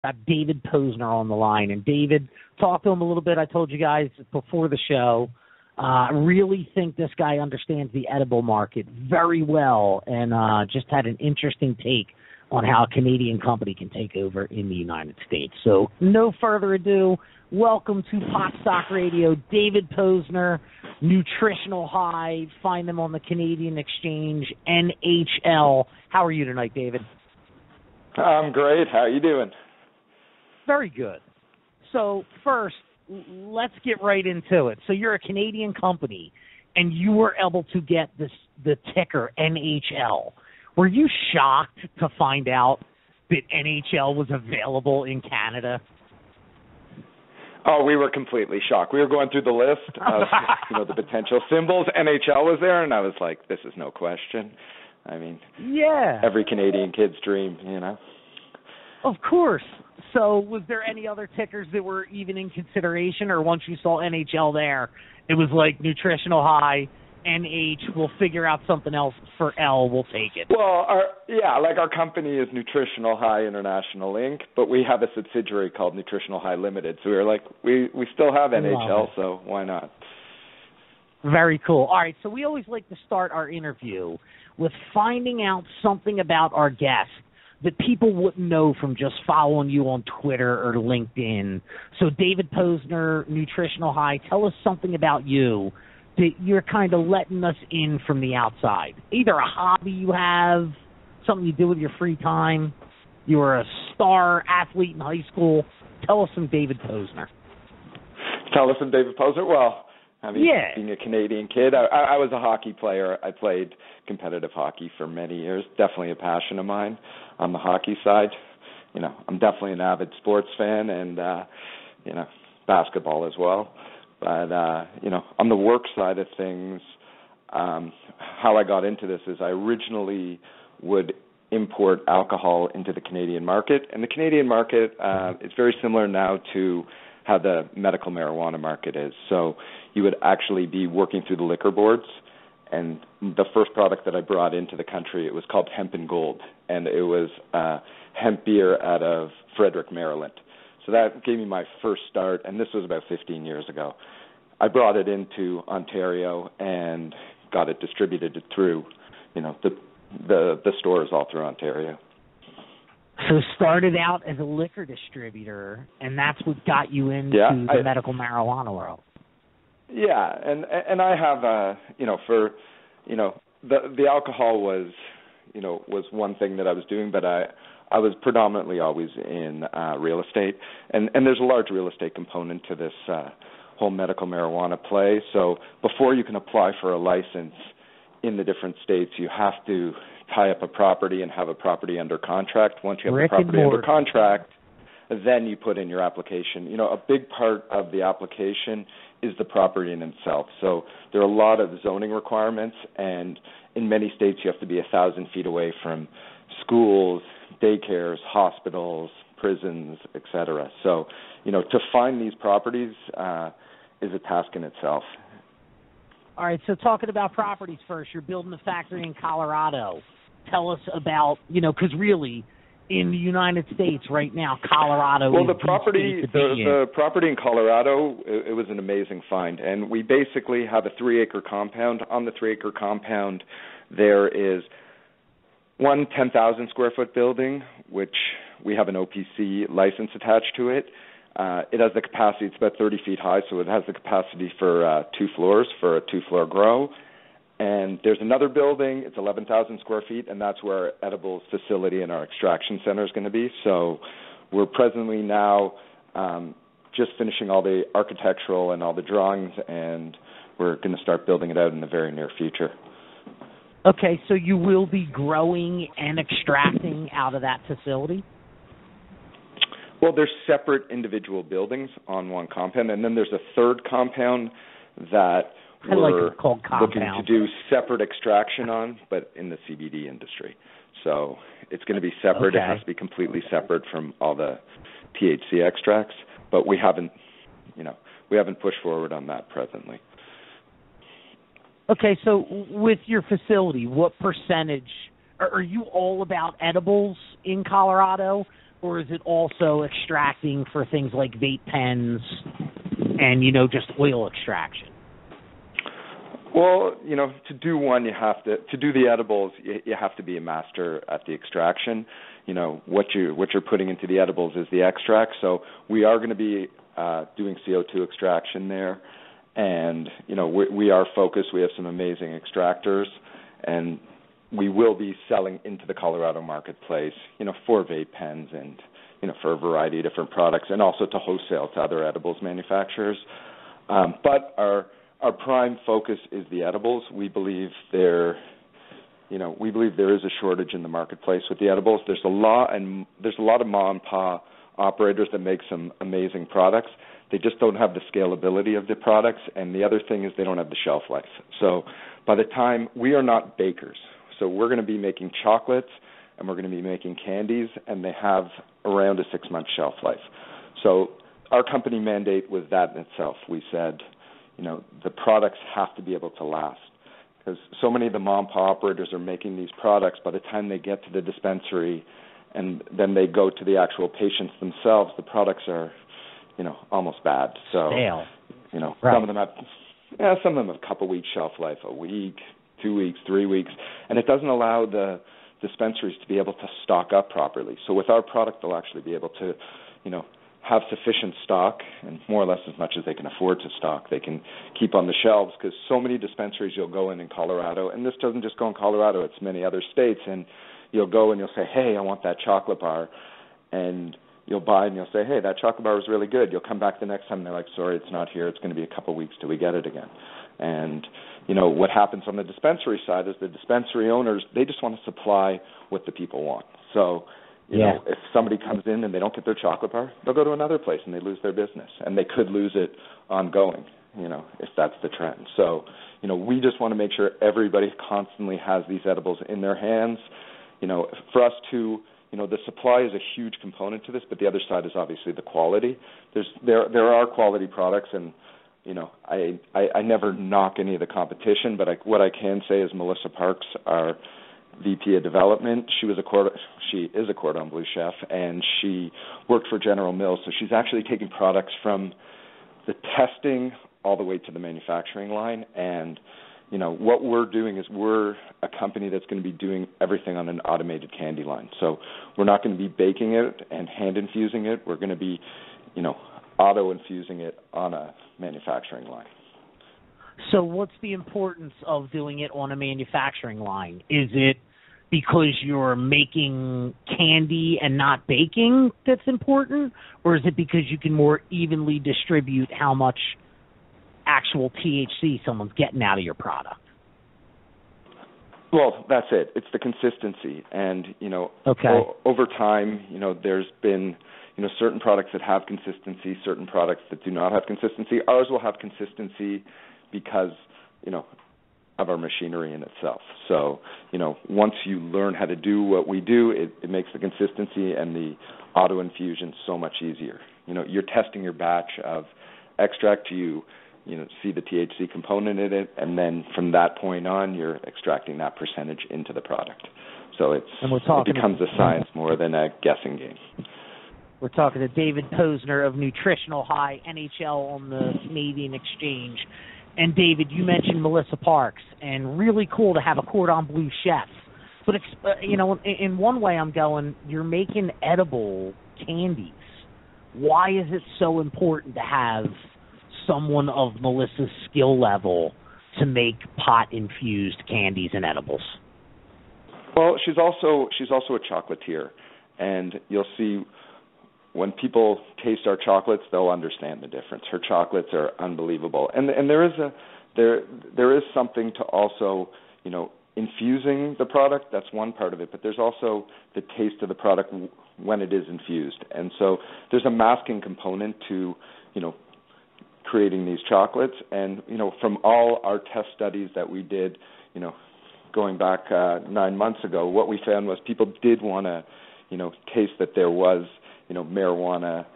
got David Posner on the line. And David, talked to him a little bit. I told you guys before the show. I really think this guy understands the edible market very well, and just had an interesting take on how a Canadian company can take over in the United States. So no further ado, welcome to Pot Stock Radio, David Posner, Nutritional High. Find them on the Canadian Exchange, NHL. How are you tonight, David? I'm great. How are you doing? Very good. So first, let's get right into it. So you're a Canadian company, and you were able to get the ticker NHL. Were you shocked to find out that NHL was available in Canada? Oh, we were completely shocked. We were going through the list of the potential symbols. NHL was there, and I was like, this is no question. I mean, yeah, every Canadian kid's dream, Of course. So was there any other tickers that were even in consideration, or once you saw NHL there, it was like Nutritional High, NH, we'll figure out something else for L, we'll take it? Well, our company is Nutritional High International Inc., but we have a subsidiary called Nutritional High Limited. So we were like, we still have NHL, so why not? Very cool. All right, so we always like to start our interview with finding out something about our guest that people wouldn't know from just following you on Twitter or LinkedIn. So David Posner, Nutritional High, tell us something about you that you're kind of letting us in from the outside. Either a hobby you have, something you do with your free time, you were a star athlete in high school. Tell us some David Posner. Tell us some David Posner? Well, being a Canadian kid, I was a hockey player. I played competitive hockey for many years, definitely a passion of mine on the hockey side. I'm definitely an avid sports fan and, basketball as well. But, on the work side of things, how I got into this is I originally would import alcohol into the Canadian market. And the Canadian market is very similar now to how the medical marijuana market is. So you would actually be working through the liquor boards. And the first product that I brought into the country, it was called Hemp and Gold. And it was hemp beer out of Frederick, Maryland. So that gave me my first start, and this was about 15 years ago. I brought it into Ontario and got it distributed through, the stores all through Ontario. So started out as a liquor distributor, and that's what got you into the medical marijuana world. Yeah, and I have, the alcohol was one thing that I was doing, but I was predominantly always in real estate, and there's a large real estate component to this whole medical marijuana play. So before you can apply for a license in the different states, you have to tie up a property and have a property under contract. Once you have the property under contract, then you put in your application. A big part of the application is the property in itself. So there are a lot of zoning requirements, and in many states you have to be 1,000 feet away from schools, daycares, hospitals, prisons, etc. So, to find these properties is a task in itself. All right, so talking about properties first, you're building a factory in Colorado. Tell us about, because really, in the United States right now, Colorado is the property in Colorado, it was an amazing find. And we basically have a 3-acre compound. On the 3-acre compound, there is one 10,000 square foot building, which we have an OPC license attached to it. It has the capacity, it's about 30 feet high, so it has the capacity for 2 floors, for a 2-floor grow. And there's another building, it's 11,000 square feet, and that's where our edibles facility and our extraction center is going to be. So we're presently now just finishing all the architectural and all the drawings, and we're going to start building it out in the very near future. Okay, so you will be growing and extracting out of that facility? Well, there's separate individual buildings on one compound, and then there's a third compound that we're looking to do separate extraction on, but in the CBD industry. So it's going to be separate. Okay. It has to be completely separate from all the THC extracts, but we haven't pushed forward on that presently. Okay, so with your facility, what percentage are you all about edibles in Colorado? or is it also extracting for things like vape pens and, just oil extraction? Well, to do one, to do the edibles, you have to be a master at the extraction. What you're putting into the edibles is the extract. So we are going to be doing CO2 extraction there, and we are focused. We have some amazing extractors, and we will be selling into the Colorado marketplace, for vape pens and for a variety of different products, and also to wholesale to other edibles manufacturers. But our prime focus is the edibles. We believe there is a shortage in the marketplace with the edibles. There's a lot of mom and pop operators that make some amazing products. They just don't have the scalability of the products, and the other thing is they don't have the shelf life. So by the time we are not bakers, so we're going to be making chocolates and we're going to be making candies, and they have around a 6-month shelf life. So our company mandate was that in itself. We said, the products have to be able to last, because so many of the mom and pop operators are making these products. By the time they get to the dispensary and then they go to the actual patients themselves, the products are, almost bad. So, stale. Right. Some of them have a couple weeks shelf life, a week, 2 weeks, 3 weeks, and it doesn't allow the dispensaries to be able to stock up properly. So with our product, they'll actually be able to, have sufficient stock, and more or less as much as they can afford to stock, they can keep on the shelves, because so many dispensaries you'll go in Colorado, and this doesn't just go in Colorado, it's many other states, and you'll go and you'll say, hey, I want that chocolate bar, and you'll buy and you'll say, hey, that chocolate bar was really good. You'll come back the next time and they're like, sorry, it's not here. It's going to be a couple of weeks till we get it again. And, what happens on the dispensary side is the dispensary owners, they just want to supply what the people want. So, if somebody comes in and they don't get their chocolate bar, they'll go to another place and they lose their business. And they could lose it ongoing, if that's the trend. So, we just want to make sure everybody constantly has these edibles in their hands. For us to, the supply is a huge component to this, but the other side is obviously the quality. There are quality products, and I never knock any of the competition, but what I can say is Melissa Parks, our VP of Development, she is a cordon bleu chef, and she worked for General Mills, so she's actually taking products from the testing all the way to the manufacturing line. And what we're doing is we're a company that's going to be doing everything on an automated candy line. So we're not going to be baking it and hand infusing it. We're going to be, auto infusing it on a manufacturing line. So what's the importance of doing it on a manufacturing line? Is it because you're making candy and not baking that's important, or is it because you can more evenly distribute how much actual THC someone's getting out of your product? Well, that's it. It's the consistency. And, over time, there's been, certain products that have consistency, certain products that do not have consistency. Ours will have consistency because, of our machinery in itself. So, once you learn how to do what we do, it makes the consistency and the auto infusion so much easier. You're testing your batch of extract, you see the THC component in it, and then from that point on, you're extracting that percentage into the product. So it becomes a science more than a guessing game. We're talking to David Posner of Nutritional High, NHL on the Canadian Exchange. And David, you mentioned Melissa Parks, and really cool to have a cordon bleu chef. But in one way, I'm going, you're making edible candies. Why is it so important to have someone of Melissa's skill level to make pot-infused candies and edibles? Well, she's also a chocolatier, and you'll see when people taste our chocolates, they'll understand the difference. Her chocolates are unbelievable, and there is something to also infusing the product. That's one part of it, but there's also the taste of the product when it is infused, and so there's a masking component to creating these chocolates. And from all our test studies that we did, going back 9 months ago, what we found was people did want to taste that there was marijuana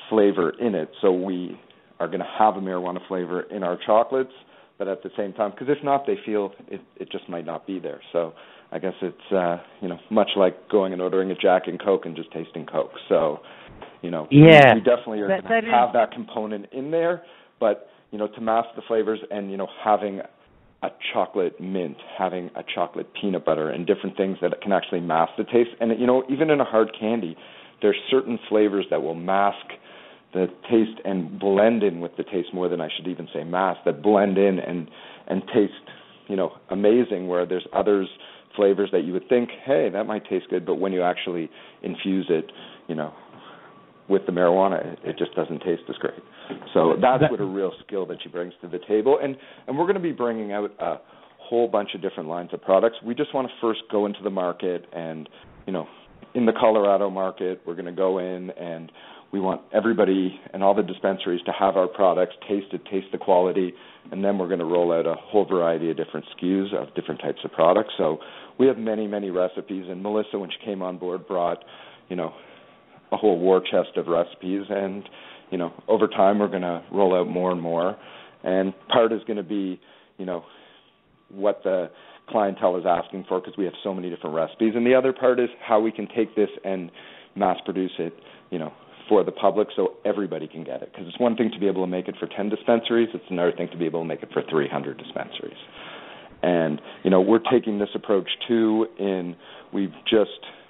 flavor in it. So we are going to have a marijuana flavor in our chocolates, but at the same time, because if not, they feel it just might not be there. So I guess it's much like going and ordering a Jack and Coke and just tasting Coke. So we definitely are going to have that component in there, but to mask the flavors and having a chocolate mint, having a chocolate peanut butter, and different things that can actually mask the taste. And even in a hard candy, there's certain flavors that will mask the taste and blend in with the taste more than I should even say mask, that blend in and taste amazing, where there's others flavors that you would think, hey, that might taste good, but when you actually infuse it, with the marijuana, it just doesn't taste as great. So that's what a real skill that she brings to the table. And we're going to be bringing out a whole bunch of different lines of products. We just want to first go into the market and, in the Colorado market, we're going to go in and we want everybody and all the dispensaries to have our products, taste the quality, and then we're going to roll out a whole variety of different SKUs of different types of products. So we have many, many recipes, and Melissa, when she came on board, brought, a whole war chest of recipes, and over time we're going to roll out more and more, and part is going to be what the clientele is asking for, because we have so many different recipes, and the other part is how we can take this and mass produce it for the public so everybody can get it, because it's one thing to be able to make it for 10 dispensaries, it's another thing to be able to make it for 300 dispensaries. And we're taking this approach too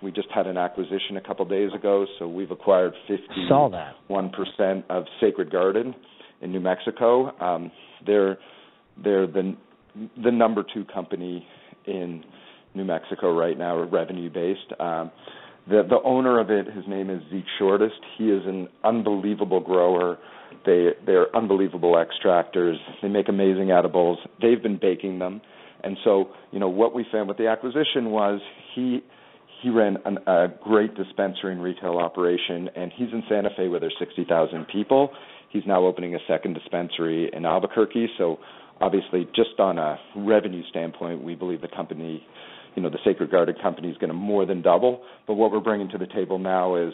we just had an acquisition a couple days ago, so we've acquired 51% of Sacred Garden in New Mexico. They're the number 2 company in New Mexico right now, revenue-based. The owner of it, his name is Zeke Shortest. He is an unbelievable grower. They're unbelievable extractors. They make amazing edibles. They've been baking them. And so, what we found with the acquisition was he ran a great dispensary and retail operation, and he's in Santa Fe where there's 60,000 people. He's now opening a second dispensary in Albuquerque. So obviously, just on a revenue standpoint, we believe the company, the Sacred Garden company, is going to more than double. But what we're bringing to the table now is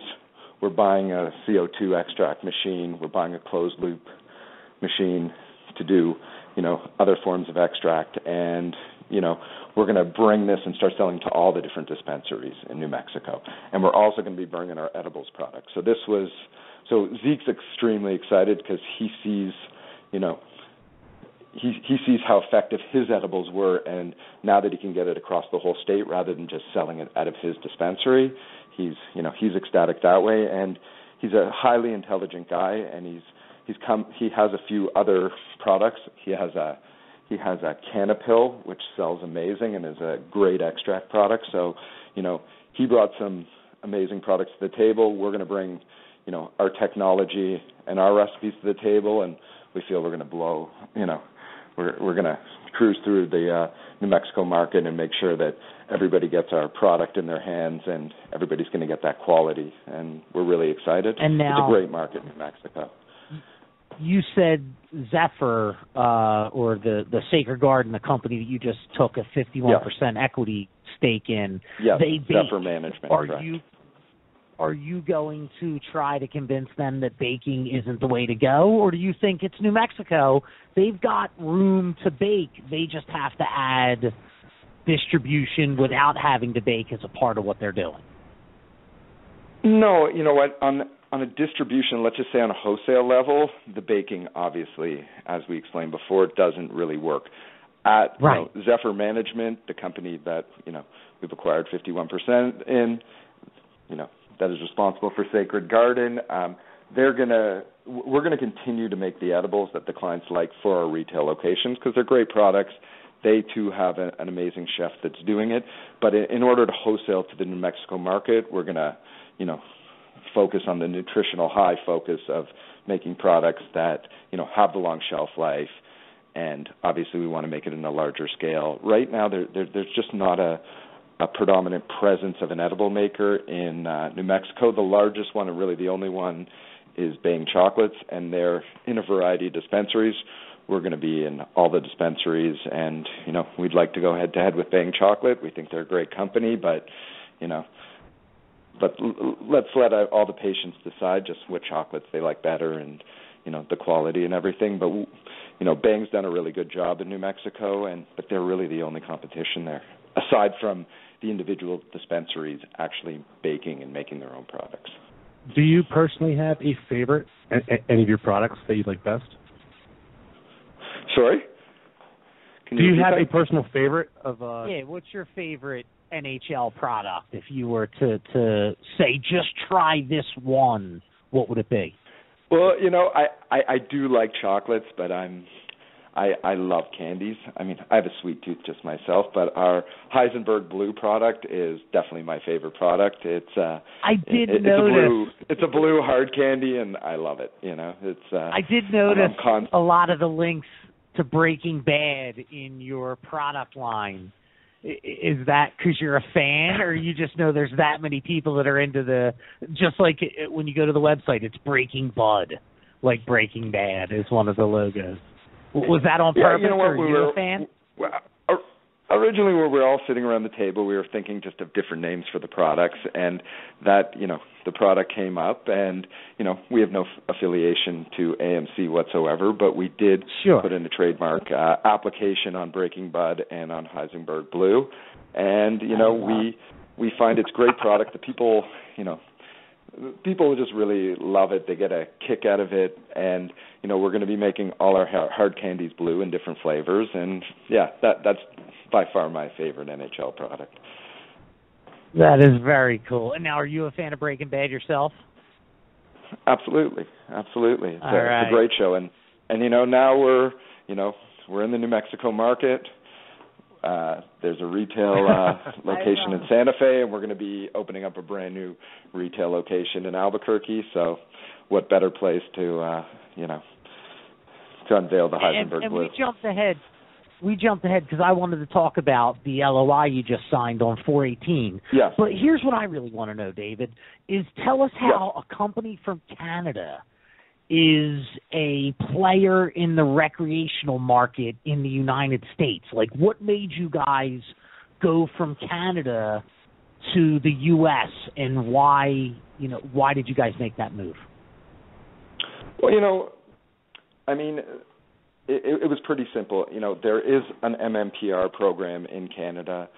we're buying a CO2 extract machine. We're buying a closed-loop machine to do, other forms of extract. And, we're going to bring this and start selling to all the different dispensaries in New Mexico. And we're also going to be bringing our edibles products. So Zeke's extremely excited because he sees, he sees how effective his edibles were, and now that he can get it across the whole state rather than just selling it out of his dispensary, he's ecstatic that way. And he's a highly intelligent guy, and he has a few other products. He has a Canapil, which sells amazing and is a great extract product. So, he brought some amazing products to the table. We're going to bring, our technology and our recipes to the table, and we feel we're going to blow, we're going to cruise through the New Mexico market and make sure that everybody gets our product in their hands and everybody's going to get that quality. And we're really excited. And now, it's a great market in New Mexico. You said Zephyr, or the Sacred Garden, the company that you just took a 51% equity stake in. Yes, they Zephyr Management. Are you going to try to convince them that baking isn't the way to go, or do you think it's New Mexico? They've got room to bake. They just have to add distribution without having to bake as a part of what they're doing. No, you know what? On a distribution, let's just say on a wholesale level, the baking, obviously, as we explained before, doesn't really work. At Zephyr Management, the company that we've acquired 51% in, that is responsible for Sacred Garden, we're going to continue to make the edibles that the clients like for our retail locations because they're great products. They too have an amazing chef that's doing it. But in order to wholesale to the New Mexico market, we're going to focus on the nutritional high focus of making products that have the long shelf life, and obviously we want to make it in a larger scale. Right now there's just not a predominant presence of an edible maker in New Mexico. The largest one, and really the only one, is Bang Chocolates, and they're in a variety of dispensaries. We're going to be in all the dispensaries, and we'd like to go head to head with Bang Chocolate. We think they're a great company, but let's let all the patients decide just what chocolates they like better and the quality and everything. But Bang's done a really good job in New Mexico, but they're really the only competition there, aside from the individual dispensaries actually baking and making their own products. Do you personally have a favorite, any of your products that you like best? Sorry? Do you have a personal favorite of? Yeah, what's your favorite NHL product? If you were to say, just try this one, what would it be? Well, I do like chocolates, but I love candies. I mean, I have a sweet tooth just myself, but our Heisenberg Blue product is definitely my favorite product. It's it's a blue hard candy, and I love it. I did notice a lot of the links to Breaking Bad in your product line. Is that because you're a fan, or you just know there's that many people that are into just like when you go to the website, it's Breaking Bud, like Breaking Bad is one of the logos. Was that on purpose, or are you a fan? Originally, when we were all sitting around the table, we were thinking just of different names for the products, and that, the product came up, and, we have no affiliation to AMC whatsoever, but we did put in a trademark application on Breaking Bud and on Heisenberg Blue, and, we find it's a great product. The people, people just really love it. They get a kick out of it, and, we're going to be making all our hard candies blue in different flavors, and, that's by far my favorite NHL product. That is very cool. And now, are you a fan of Breaking Bad yourself? Absolutely. It's a great show, and now we're in the New Mexico market. There's a retail location in Santa Fe, and we're going to be opening up a brand new retail location in Albuquerque. So, what better place to unveil the Heisenberg Blue? And we jumped ahead because I wanted to talk about the LOI you just signed on 4/18. Yes. But here's what I really want to know, David, is tell us how a company from Canada is a player in the recreational market in the United States. Like, what made you guys go from Canada to the U.S., and why did you guys make that move? Well, it was pretty simple. There is an MMPR program in Canada.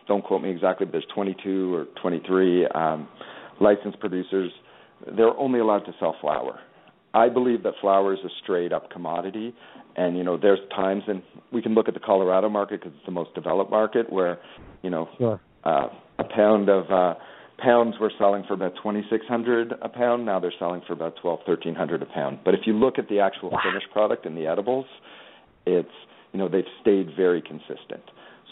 Don't quote me exactly, but there's 22 or 23 licensed producers. They're only allowed to sell flower. I believe that flower is a straight-up commodity, and, there's times, and we can look at the Colorado market because it's the most developed market, where, a pound of pounds were selling for about $2,600 a pound. Now they're selling for about $1,200-1,300 a pound. But if you look at the actual finished product in the edibles, it's they've stayed very consistent.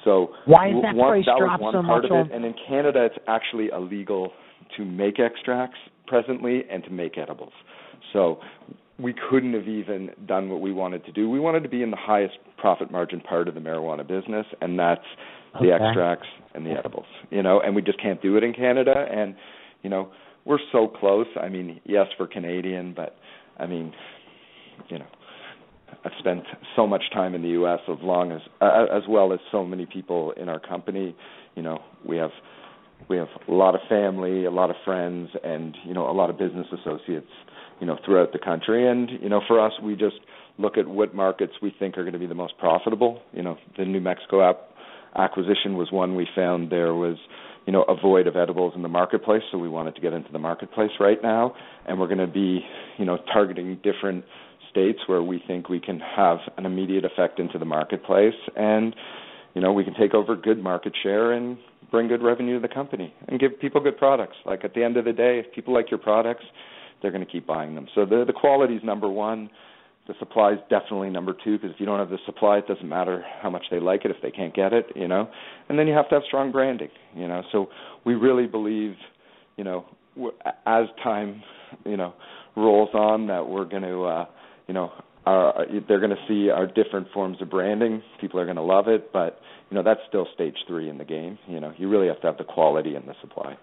So why is that price drop so much? And in Canada, it's actually illegal to make extracts presently and to make edibles. So we couldn't have even done what we wanted to do. We wanted to be in the highest profit margin part of the marijuana business, and that's the extracts and the edibles, and we just can't do it in Canada. And, we're so close. I mean, yes, we're Canadian, but, I've spent so much time in the U.S. as well as so many people in our company. We have a lot of family, a lot of friends, and, a lot of business associates, throughout the country. And, for us, we just look at what markets we think are going to be the most profitable. The New Mexico acquisition was one. We found there was, a void of edibles in the marketplace, so we wanted to get into the marketplace right now. And we're going to be, targeting different states where we think we can have an immediate effect into the marketplace, and, we can take over good market share and bring good revenue to the company and give people good products. Like, at the end of the day, if people like your products, they're going to keep buying them. So the quality is number one. The supply is definitely number two, because if you don't have the supply, it doesn't matter how much they like it if they can't get it, And then you have to have strong branding, So we really believe, as time, rolls on, that we're going to, they're going to see our different forms of branding. People are going to love it, but, that's still stage 3 in the game. You really have to have the quality and the supply.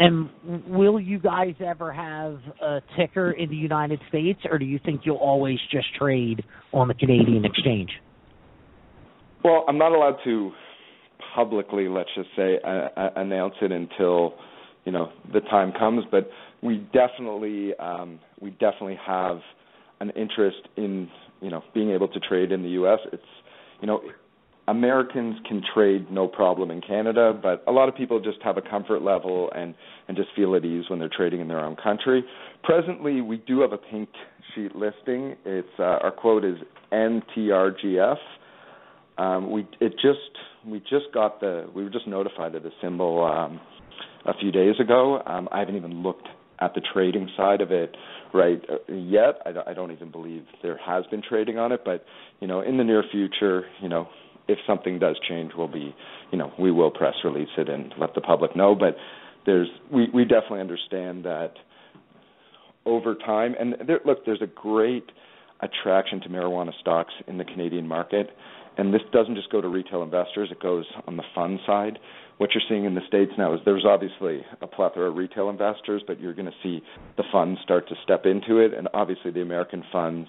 And will you guys ever have a ticker in the United States, or do you think you'll always just trade on the Canadian exchange? Well, I'm not allowed to publicly, let's just say, announce it until, the time comes. But we definitely have an interest in, being able to trade in the U.S. It's, Americans can trade no problem in Canada, but a lot of people just have a comfort level and just feel at ease when they're trading in their own country. Presently, we do have a pink sheet listing. It's our quote is NTRGF. We were just notified of the symbol a few days ago. I haven't even looked at the trading side of it yet. I don't even believe there has been trading on it, but in the near future, if something does change, we will press release it and let the public know. But we definitely understand that over time, and there's a great attraction to marijuana stocks in the Canadian market, and this doesn't just go to retail investors, it goes on the fund side. What you're seeing in the States now is there's obviously a plethora of retail investors, but you're going to see the funds start to step into it, and obviously the American funds,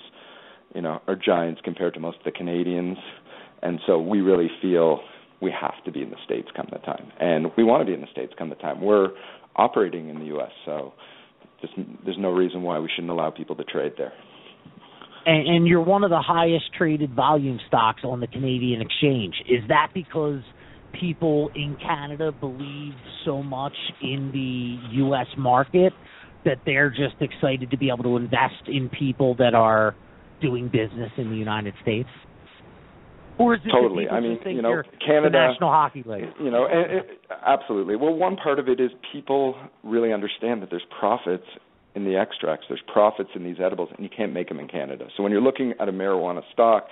are giants compared to most of the Canadians. And so we really feel we have to be in the States come the time. And we want to be in the States come the time. We're operating in the U.S., so there's no reason why we shouldn't allow people to trade there. And you're one of the highest traded volume stocks on the Canadian exchange. Is that because people in Canada believe so much in the U.S. market that they're just excited to be able to invest in people that are doing business in the United States? Or is it totally? That people think you're Canada, the National Hockey League? Absolutely. Well, one part of it is people really understand that there's profits in the extracts, there's profits in these edibles, and you can't make them in Canada. So when you're looking at a marijuana stock,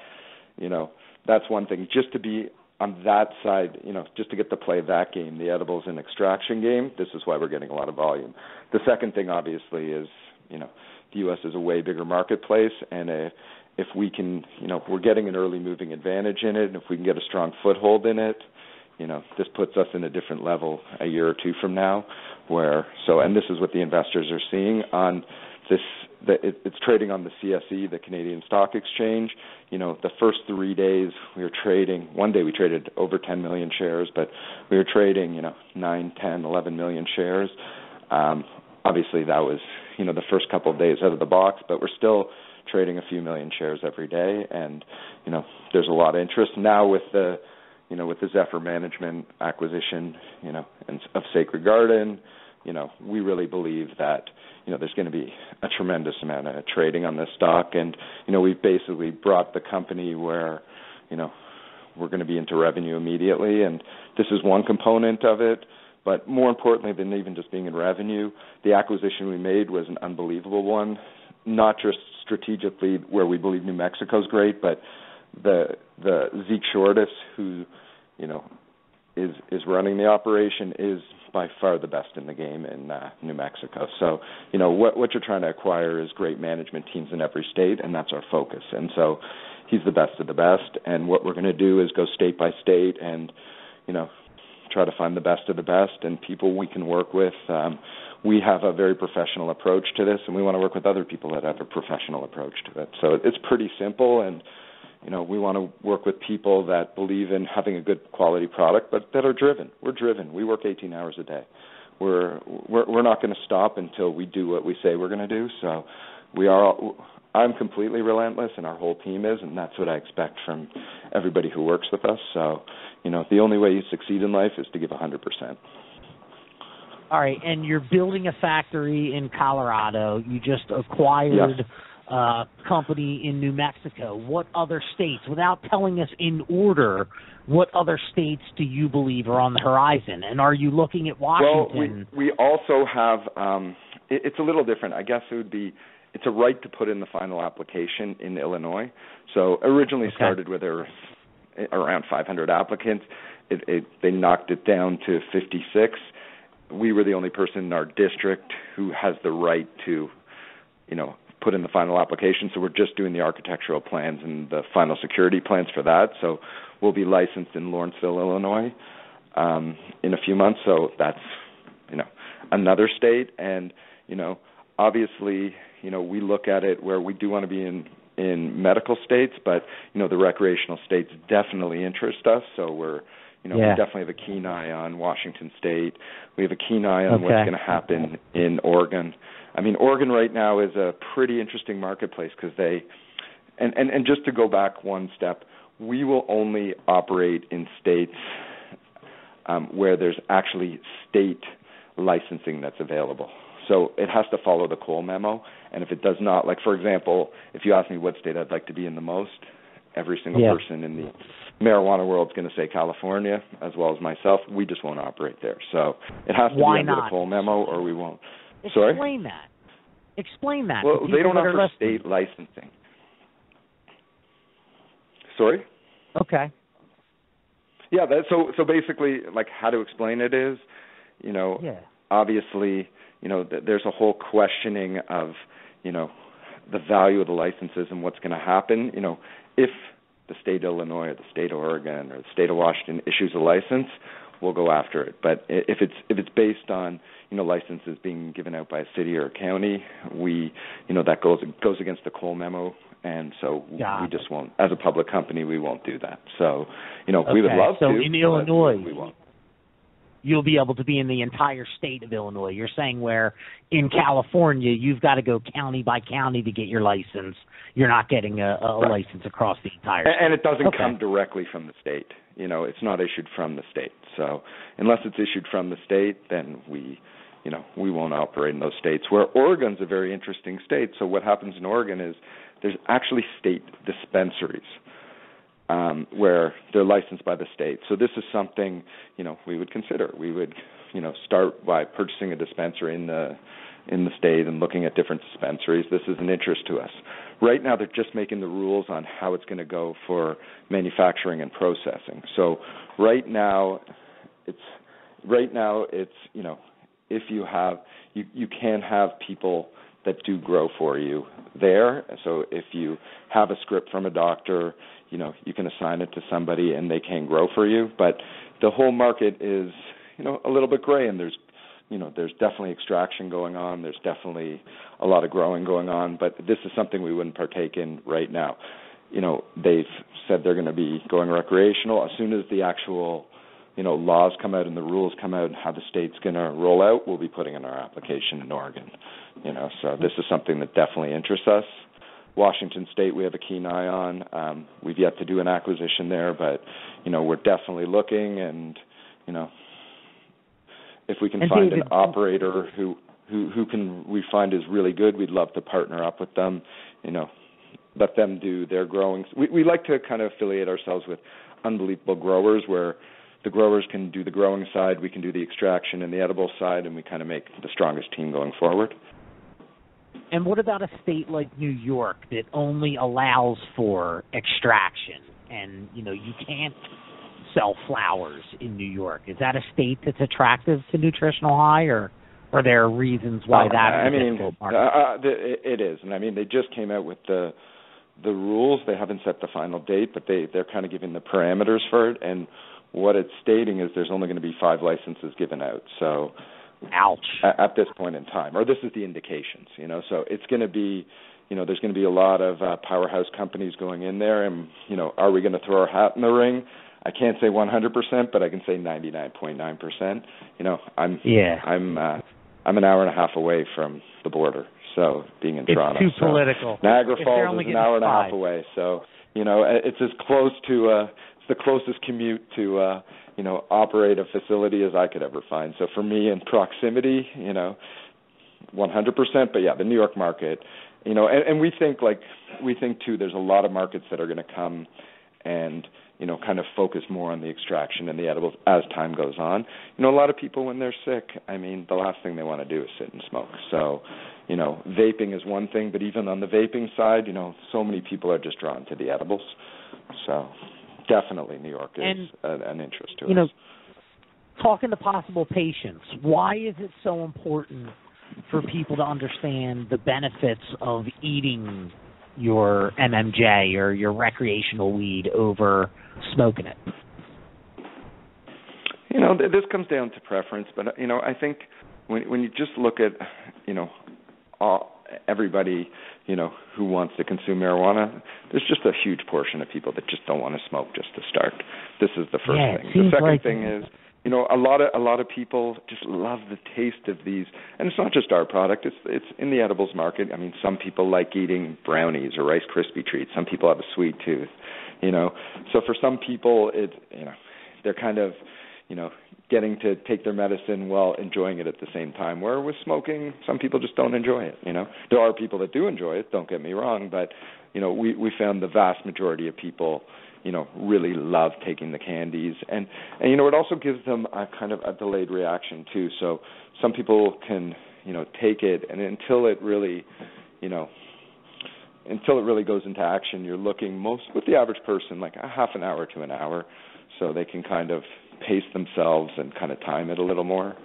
that's one thing. Just to be on that side, just to get to play that game, the edibles and extraction game, this is why we're getting a lot of volume. The second thing, obviously, is, the U.S. is a way bigger marketplace, and if we can, we're getting an early moving advantage in it, and if we can get a strong foothold in it, this puts us in a different level a year or two from now, and this is what the investors are seeing on this, it's trading on the CSE, the Canadian Stock Exchange. The first 3 days we were trading, one day we traded over 10 million shares, but we were trading, 9, 10, 11 million shares. Obviously that was, the first couple of days out of the box, but we're still trading a few million shares every day, and there's a lot of interest now with the Zephyr Management acquisition, and of Sacred Garden. We really believe that there's going to be a tremendous amount of trading on this stock, and we've basically brought the company where we're going to be into revenue immediately, and this is one component of it. But more importantly than even just being in revenue, the acquisition we made was an unbelievable one. Not just strategically where we believe New Mexico is great, but the Zeke Shortis, who is running the operation, is by far the best in the game in New Mexico. So what you're trying to acquire is great management teams in every state, and that's our focus. And so he's the best of the best. And what we're going to do is go state by state and try to find the best of the best and people we can work with. We have a very professional approach to this, and we want to work with other people that have a professional approach to it. So it's pretty simple, and we want to work with people that believe in having a good quality product, but that are driven. We're driven. We work 18 hours a day. We're not going to stop until we do what we say we're going to do. So I'm completely relentless, and our whole team is, and that's what I expect from everybody who works with us. So, the only way you succeed in life is to give 100%. All right, and you're building a factory in Colorado. You just acquired a company in New Mexico. What other states, without telling us in order, what other states do you believe are on the horizon? And are you looking at Washington? Well, we also have, it's a little different. I guess it's a right to put in the final application in Illinois. So originally started with around 500 applicants. They knocked it down to 56. We were the only person in our district who has the right to, put in the final application. So we're just doing the architectural plans and the final security plans for that. So we'll be licensed in Lawrenceville, Illinois, in a few months. So that's, another state. And, obviously, we look at it where we do want to be in medical states, but, the recreational states definitely interest us. So we definitely have a keen eye on Washington State. We have a keen eye on what's going to happen in Oregon. I mean, Oregon right now is a pretty interesting marketplace because they, and just to go back one step, we will only operate in states where there's actually state licensing that's available. So it has to follow the Cole memo, and if it does not, like for example, if you ask me what state I'd like to be in the most, every single person in the marijuana world is going to say California, as well as myself. We just won't operate there. So it has to be under the Cole memo, or we won't. Explain that. Explain that. Well, they don't offer state licensing. Sorry? Okay. Yeah, so basically, like how to explain it is, obviously, there's a whole questioning of, the value of the licenses and what's going to happen. If the state of Illinois or the state of Oregon or the state of Washington issues a license, we'll go after it. But if it's based on, licenses being given out by a city or a county, that goes against the Cole memo. And so we just won't, as a public company, we won't do that. So, we would love to. So in Illinois, we won't. You'll be able to be in the entire state of Illinois. You're saying where in California, you've got to go county by county to get your license. You're not getting a license across the entire state. And it doesn't come directly from the state. It's not issued from the state. So unless it's issued from the state, then we won't operate in those states. Where Oregon's a very interesting state. So what happens in Oregon is there's actually state dispensaries where they're licensed by the state. So this is something, we would consider. We would, start by purchasing a dispensary in the state and looking at different dispensaries. This is an interest to us. Right now, they're just making the rules on how it's going to go for manufacturing and processing. So right now, it's if you have, you can have people that do grow for you there. So if you have a script from a doctor, you can assign it to somebody and they can grow for you. But the whole market is, a little bit gray, and there's definitely extraction going on. There's definitely a lot of growing going on, but this is something we wouldn't partake in right now. They've said they're going to be going recreational. As soon as the actual, laws come out and the rules come out and how the state's going to roll out, we'll be putting in our application in Oregon. So this is something that definitely interests us. Washington State, we have a keen eye on. We've yet to do an acquisition there, but, we're definitely looking, and, if we can find an operator who we find is really good, we'd love to partner up with them, let them do their growing. We like to kind of affiliate ourselves with unbelievable growers where the growers can do the growing side, we can do the extraction and the edible side, and we kind of make the strongest team going forward. And what about a state like New York that only allows for extraction and, you can't sell flowers in New York? Is that a state that's attractive to Nutritional High, or are there reasons why that's a difficult market? It is. And, they just came out with the rules. They haven't set the final date, but they're kind of giving the parameters for it. And what it's stating is there's only going to be 5 licenses given out. So, ouch. At this point in time, or this is the indications, So it's going to be, there's going to be a lot of powerhouse companies going in there, and are we going to throw our hat in the ring? I can't say 100%, but I can say 99.9%. I'm an hour and a half away from the border, so being in Toronto. It's too political. Niagara Falls is an hour and a half away, so it's as close to it's the closest commute to operate a facility as I could ever find. So for me, in proximity, 100%. But yeah, the New York market, and we think too, there's a lot of markets that are going to come and kind of focus more on the extraction and the edibles as time goes on. A lot of people when they're sick, the last thing they want to do is sit and smoke. So, vaping is one thing, but even on the vaping side, so many people are just drawn to the edibles. So definitely New York is an interest to us. Talking to possible patients, why is it so important for people to understand the benefits of eating your MMJ or your recreational weed over smoking it? This comes down to preference, but I think when you just look at everybody who wants to consume marijuana, there's just a huge portion of people that just don't want to smoke just to start. This is the first thing. The second thing is a lot of people just love the taste of these, and it's not just our product. It's in the edibles market. I mean, some people like eating brownies or Rice Krispie treats. Some people have a sweet tooth, So for some people, they're kind of, getting to take their medicine while enjoying it at the same time. Where with smoking, some people just don't enjoy it. There are people that do enjoy it. Don't get me wrong, but we found the vast majority of people, really love taking the candies, and it also gives them a kind of a delayed reaction too. So some people can take it, and until it really goes into action, you're looking with the average person like a half an hour to an hour, so they can kind of pace themselves and kind of time it a little more,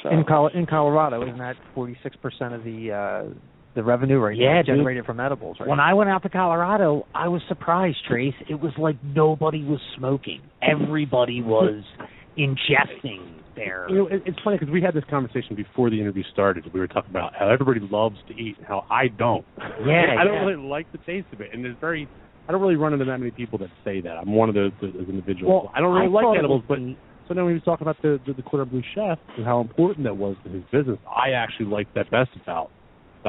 So in Colorado, isn't that 46% of the revenue right now generated from edibles, right? When I went out to Colorado, I was surprised, Trace. It was like nobody was smoking. Everybody was ingesting their... It's funny because we had this conversation before the interview started. We were talking about how everybody loves to eat and how I don't. Yeah, I don't really like the taste of it. And I don't really run into that many people that say that. I'm one of those individuals. Well, I don't really like edibles, but... So then when he was talking about the Cordon Bleu chef and how important that was to his business, I actually liked that best about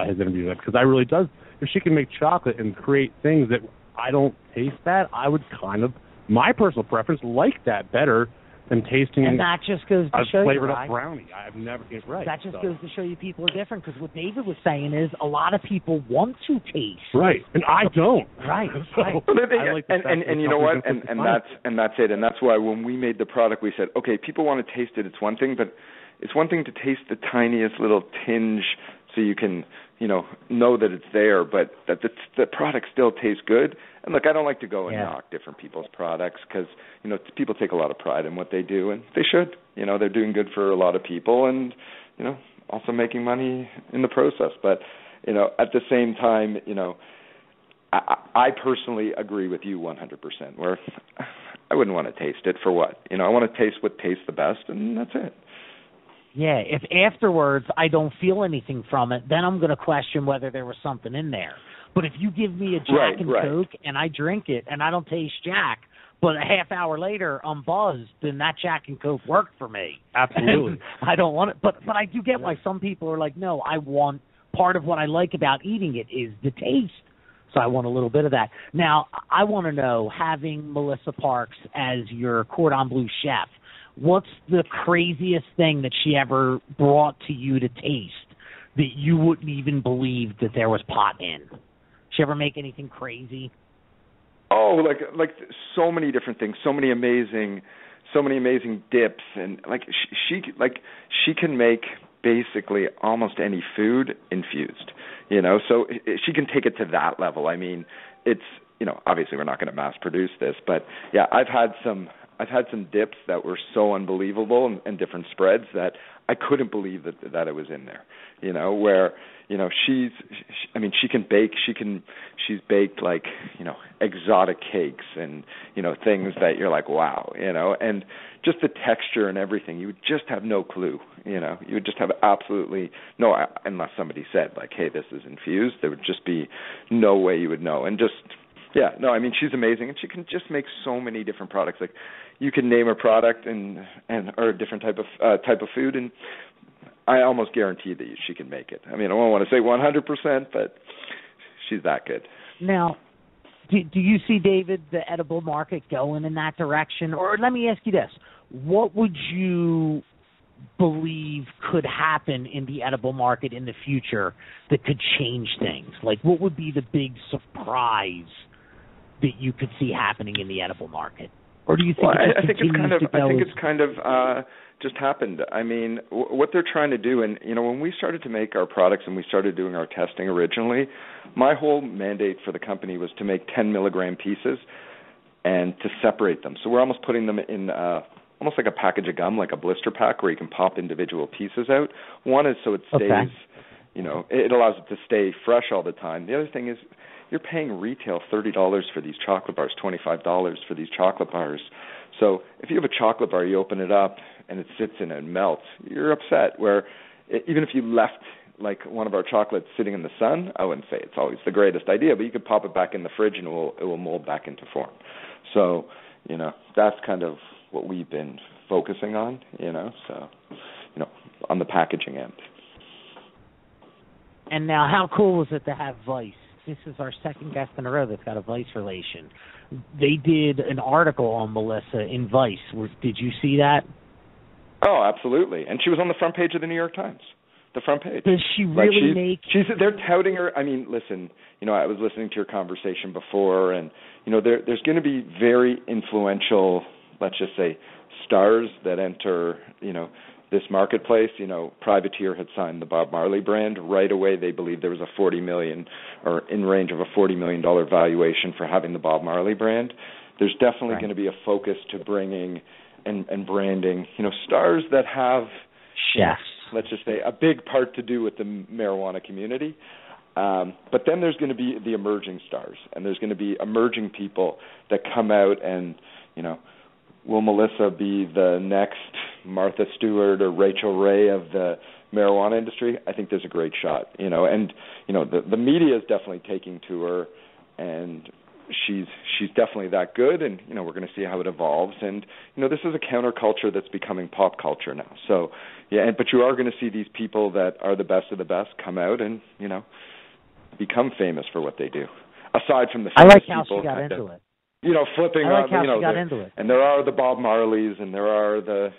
his interview, because I really does. If she can make chocolate and create things that I don't taste that, I would kind of, my personal preference, like that better than tasting and that just goes to show flavored you, up brownie. I've never get right. That just goes to show you people are different, because what David was saying is a lot of people want to taste. Right, and I don't. Right, so, right. And you know what? And that's it. And that's why when we made the product, we said, okay, people want to taste it. It's one thing, but it's one thing to taste the tiniest little tinge, so you can, know that it's there, but that the product still tastes good. And look, I don't like to go and knock different people's products, because, people take a lot of pride in what they do, and they should. They're doing good for a lot of people, and, also making money in the process. But, at the same time, I personally agree with you 100%, where I wouldn't want to taste it for what? I want to taste what tastes the best, and that's it. Yeah, if afterwards I don't feel anything from it, then I'm going to question whether there was something in there. But if you give me a Jack and Coke and I drink it and I don't taste Jack, but a half hour later I'm buzzed, then that Jack and Coke worked for me. Absolutely. I don't want it. But I do get why some people are like, no, I want, part of what I like about eating it is the taste. So I want a little bit of that. Now, I want to know, having Melissa Parks as your Cordon Bleu chef, what's the craziest thing that she ever brought to you to taste that you wouldn't even believe that there was pot in? She ever make anything crazy? Oh, like so many different things, so many amazing dips, and she can make basically almost any food infused, so she can take it to that level. I mean, it's, obviously we're not going to mass produce this, but yeah, I've had some dips that were so unbelievable, and different spreads that I couldn't believe that it was in there. Where she can bake. She's baked exotic cakes and things that you're like, wow, and just the texture and everything. You would just have no clue. You would just have absolutely no, unless somebody said like, hey, this is infused. There would just be no way you would know. And just she's amazing, and she can just make so many different products. Like, you can name a product and or a different type of food, and I almost guarantee that she can make it. I mean, I don't want to say 100%, but she's that good. Now, do you see, David, the edible market going in that direction? Or let me ask you this: what would you believe could happen in the edible market in the future that could change things? Like, what would be the big surprise that you could see happening in the edible market? Or do you think I think it's kind of just happened. I mean, what they're trying to do, and when we started to make our products and we started doing our testing originally, my whole mandate for the company was to make 10 milligram pieces and to separate them. So we're almost putting them in almost like a package of gum, like a blister pack, where you can pop individual pieces out. One is so it stays, it allows it to stay fresh all the time. The other thing is, you're paying retail $30 for these chocolate bars, $25 for these chocolate bars. So if you have a chocolate bar, you open it up and it sits in it and melts, you're upset. Where even if you left like one of our chocolates sitting in the sun, I wouldn't say it's always the greatest idea, but you could pop it back in the fridge and it will mold back into form. So, that's kind of what we've been focusing on, so, on the packaging end. And now, how cool was it to have Vice? This is our second guest in a row that's got a Vice relation. They did an article on Melissa in Vice. Did you see that? Oh, absolutely. And she was on the front page of the New York Times. The front page. Does she really they're touting her. I mean, listen, I was listening to your conversation before, and, there's going to be very influential, let's just say, stars that enter, this marketplace. Privateer had signed the Bob Marley brand. Right away, they believed there was a $40 million, or in range of a $40 million valuation for having the Bob Marley brand. There's definitely going to be a focus to bringing and branding, stars that have chefs. Let's just say a big part to do with the marijuana community. But then there's going to be the emerging stars, and there's going to be emerging people that come out and, will Melissa be the next Martha Stewart or Rachel Ray of the marijuana industry? I think there's a great shot, and, the media is definitely taking to her, and she's definitely that good, and, we're going to see how it evolves. And, this is a counterculture that's becoming pop culture now. So, yeah, but you are going to see these people that are the best of the best come out and, become famous for what they do. Aside from the famous I like how people she got into it. Flipping I like on, how she got into it. And there are the Bob Marleys, and there are the,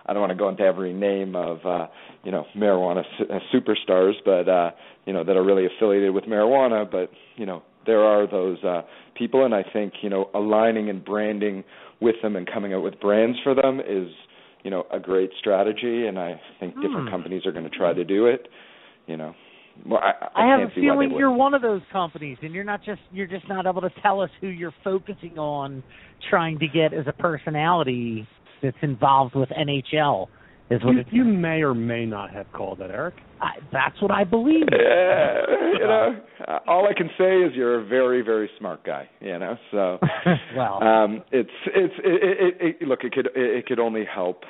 I don't want to go into every name of, marijuana superstars, but, that are really affiliated with marijuana, but, there are those people, and I think, aligning and branding with them and coming out with brands for them is, a great strategy, and I think different companies are going to try to do it, Well, I have a feeling you're one of those companies, and you're just not able to tell us who you're focusing on trying to get as a personality that's involved with NHL. You may or may not have called that, Eric. That's what I believe. All I can say is you're a very, very smart guy. So well, look, it could only help.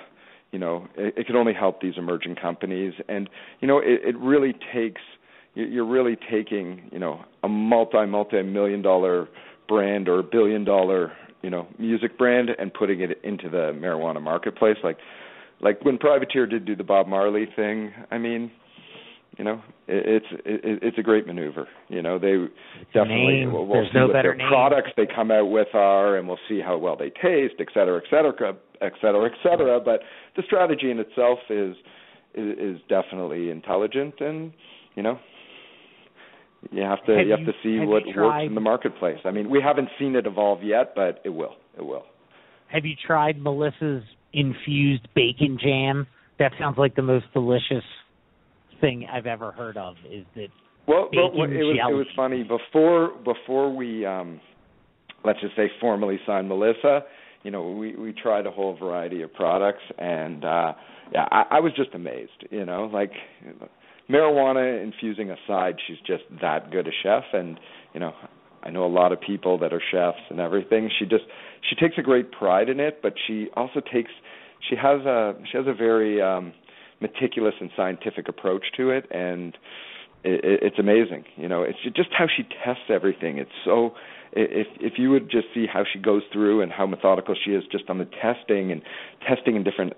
It could only help these emerging companies, and it really takes. You're really taking a multi-million-dollar brand or $1 billion music brand and putting it into the marijuana marketplace. Like when Privateer did do the Bob Marley thing, I mean, it's a great maneuver. They definitely we'll see what their products they come out with are, and we'll see how well they taste, et cetera, et cetera, et cetera, et cetera. But the strategy in itself is definitely intelligent, and you have to see what works in the marketplace. I mean, we haven't seen it evolve yet, but it will. It will. Have you tried Melissa's infused bacon jam? That sounds like the most delicious thing I've ever heard of. Is that bacon jelly? It was funny before we let's just say formally signed Melissa. We tried a whole variety of products, and I was just amazed. Marijuana infusing aside, she's just that good a chef, and I know a lot of people that are chefs and everything. She takes a great pride in it, but she also has a very meticulous and scientific approach to it, and it's amazing. It's just how she tests everything. It's so if you would just see how she goes through and how methodical she is just on the testing in different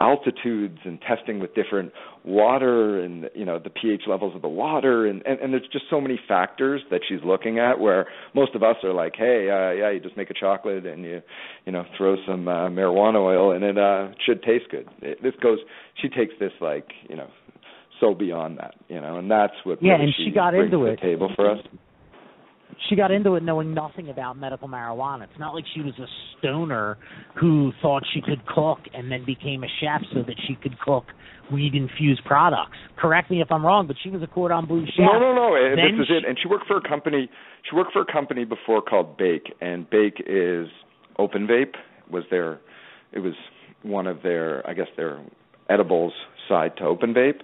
altitudes and testing with different water and the pH levels of the water and there's just so many factors that she's looking at, where most of us are like, hey, you just make a chocolate and you throw some marijuana oil and it should taste good. She takes this so beyond that, and that's what and she got brings into to the table for us. She got into it knowing nothing about medical marijuana. It's not like she was a stoner who thought she could cook and then became a chef so that she could cook weed-infused products. Correct me if I'm wrong, but she was a cordon bleu chef. No. This is it. And she worked for a company. She worked for a company before called Bake, and Bake is Open Vape. It was one of their, I guess, their edibles side to Open Vape,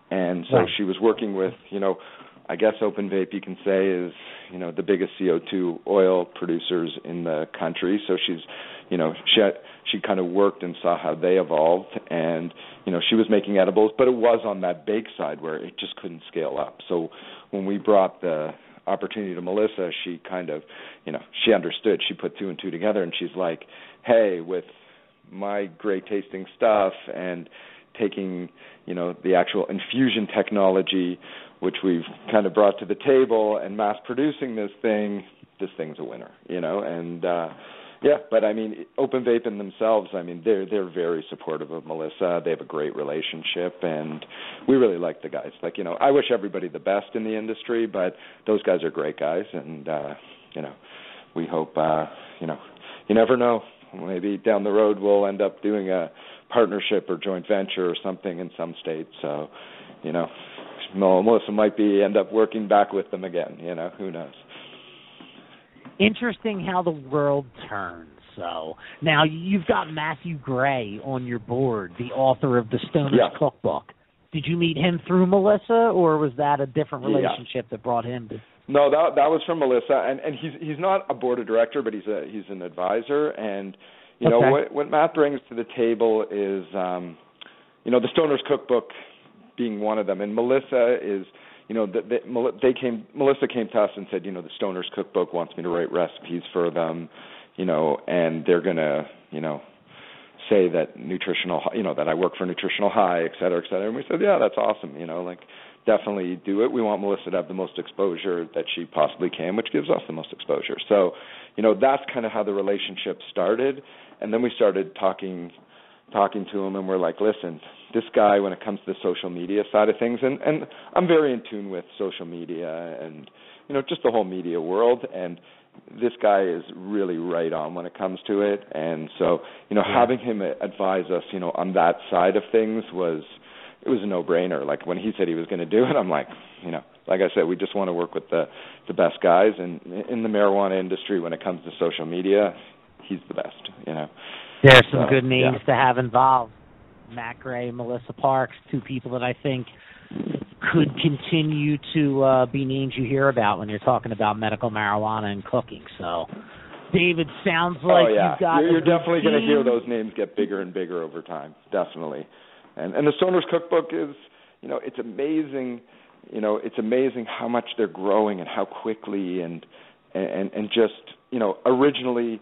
and so she was working with, I guess Open Vape, you can say, is, the biggest CO2 oil producers in the country. So she's, she kind of worked and saw how they evolved, and, she was making edibles, but it was on that bake side where it just couldn't scale up. So when we brought the opportunity to Melissa, she kind of, she understood. She put two and two together, and she's like, hey, with my great tasting stuff and taking, the actual infusion technology, which we've kind of brought to the table, and mass producing this thing's a winner, and but I mean, Open Vaping themselves, I mean, they're very supportive of Melissa. They have a great relationship, and we really like the guys. Like, I wish everybody the best in the industry, but those guys are great guys, and we hope, you never know. Maybe down the road we'll end up doing a partnership or joint venture or something in some state. So, Melissa might end up working back with them again. Who knows? Interesting how the world turns. So now you've got Matthew Gray on your board, the author of the Stoner's Cookbook. Did you meet him through Melissa, or was that a different relationship that brought him to? No, that was from Melissa, and he's not a board of director, but he's an advisor. And what Matt brings to the table is the Stoner's Cookbook being one of them, and Melissa is. Melissa came to us and said, the Stoner's Cookbook wants me to write recipes for them, and they're going to, say that Nutritional, that I work for Nutritional High, et cetera, et cetera. And we said, yeah, that's awesome, definitely do it. We want Melissa to have the most exposure that she possibly can, which gives us the most exposure. So, that's kind of how the relationship started. And then we started talking to him, and we're like, listen, this guy, when it comes to the social media side of things, and I'm very in tune with social media and, just the whole media world, and this guy is really right on when it comes to it. And so, having him advise us, on that side of things it was a no-brainer. Like, when he said he was going to do it, I'm like, like I said, we just want to work with the best guys. And in the marijuana industry, when it comes to social media, he's the best, There's some good names to have involved. Matt Gray, Melissa Parks, two people that I think could continue to be names you hear about when you're talking about medical marijuana and cooking. So, David, sounds like you've got. You're definitely going to hear those names get bigger and bigger over time, definitely. And the Stoner's Cookbook is, it's amazing. It's amazing how much they're growing and how quickly and just, originally.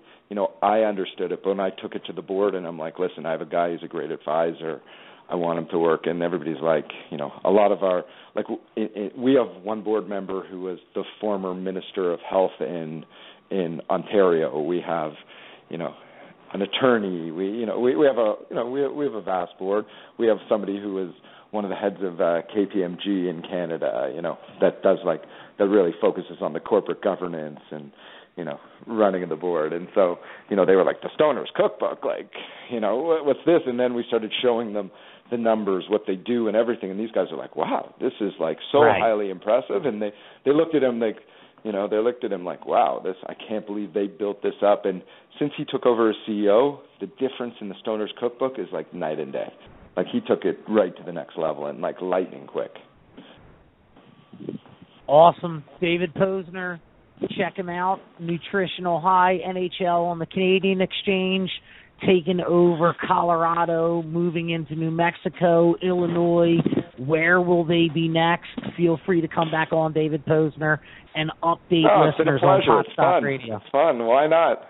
I understood it, but when I took it to the board and I'm like, listen, I have a guy who's a great advisor. I want him to work. And everybody's like, a lot of our, we have one board member who was the former Minister of Health in Ontario. We have, an attorney. We have a vast board. We have somebody who is one of the heads of KPMG in Canada, that does that really focuses on the corporate governance and, running of the board. And so, they were like, the Stoner's Cookbook, what's this? And then we started showing them the numbers, what they do and everything. And these guys are like, wow, this is so highly impressive. And they looked at him like, wow, I can't believe they built this up. And since he took over as CEO, the difference in the Stoner's Cookbook is like night and day. Like, he took it right to the next level and lightning quick. Awesome. David Posner. Check him out. Nutritional High, NHL on the Canadian Exchange, taking over Colorado, moving into New Mexico, Illinois. Where will they be next? Feel free to come back on, David Posner, and update listeners on Hot Stop Radio. It's fun. Why not?